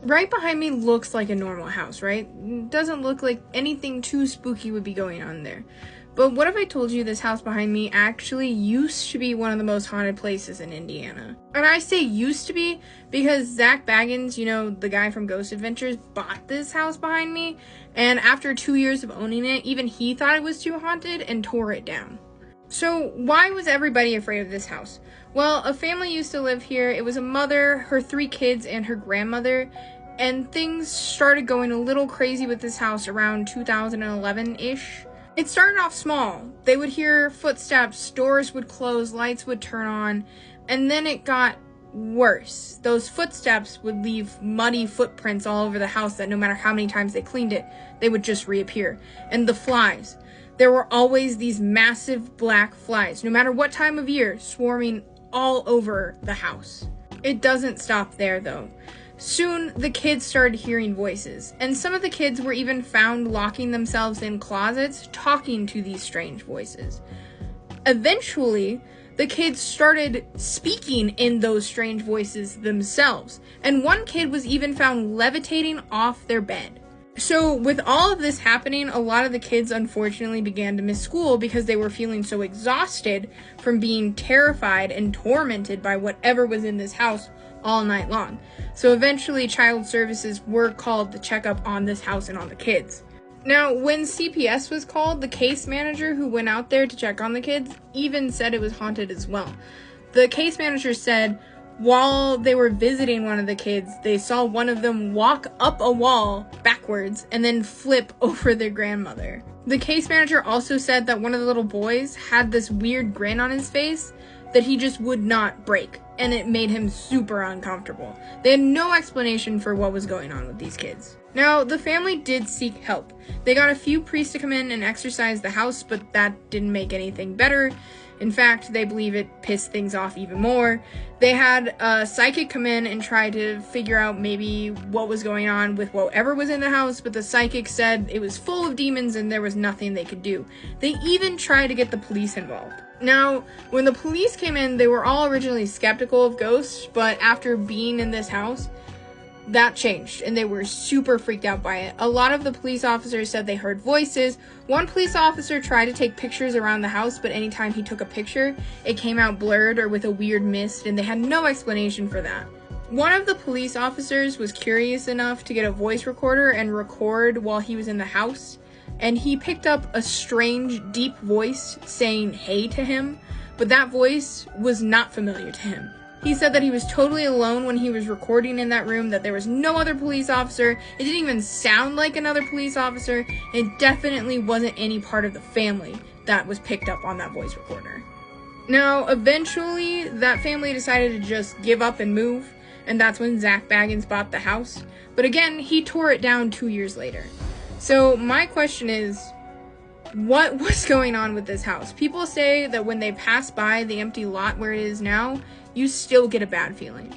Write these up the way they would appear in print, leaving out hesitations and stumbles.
right behind me looks like a normal house, right? It doesn't look like anything too spooky would be going on there. But what if I told you this house behind me actually used to be one of the most haunted places in Indiana? And I say used to be because Zach Baggins, you know, the guy from Ghost Adventures, bought this house behind me. And after 2 years of owning it, even he thought it was too haunted and tore it down. So why was everybody afraid of this house? Well, a family used to live here. It was a mother, her 3 kids, and her grandmother. And things started going a little crazy with this house around 2011-ish. It started off small. They would hear footsteps, doors would close, lights would turn on, and then it got worse. Those footsteps would leave muddy footprints all over the house that no matter how many times they cleaned it, they would just reappear. And the flies. There were always these massive black flies, no matter what time of year, swarming all over the house. It doesn't stop there, though. Soon, the kids started hearing voices, and some of the kids were even found locking themselves in closets, talking to these strange voices. Eventually, the kids started speaking in those strange voices themselves, and one kid was even found levitating off their bed. So, with all of this happening, a lot of the kids unfortunately began to miss school because they were feeling so exhausted from being terrified and tormented by whatever was in this house all night long. So eventually child services were called to check up on this house and on the kids. Now, when CPS was called, the case manager who went out there to check on the kids even said it was haunted as well. The case manager said while they were visiting one of the kids, they saw one of them walk up a wall backwards and then flip over their grandmother. The case manager also said that one of the little boys had this weird grin on his face that he just would not break, and it made him super uncomfortable. They had no explanation for what was going on with these kids. Now, the family did seek help. They got a few priests to come in and exorcise the house, but that didn't make anything better. In fact, they believe it pissed things off even more. They had a psychic come in and try to figure out maybe what was going on with whatever was in the house, but the psychic said it was full of demons and there was nothing they could do. They even tried to get the police involved. Now, when the police came in, they were all originally skeptical of ghosts, but after being in this house, that changed, and they were super freaked out by it. A lot of the police officers said they heard voices. One police officer tried to take pictures around the house, but anytime he took a picture, it came out blurred or with a weird mist, and they had no explanation for that. One of the police officers was curious enough to get a voice recorder and record while he was in the house, and he picked up a strange, deep voice saying hey to him, but that voice was not familiar to him. He said that he was totally alone when he was recording in that room, that there was no other police officer, it didn't even sound like another police officer, and it definitely wasn't any part of the family that was picked up on that voice recorder. Now, eventually, that family decided to just give up and move, and that's when Zach Baggins bought the house. But again, he tore it down 2 years later. So my question is, what was going on with this house? People say that when they pass by the empty lot where it is now, you still get a bad feeling.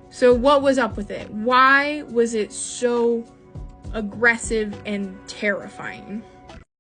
So what was up with it? Why was it so aggressive and terrifying?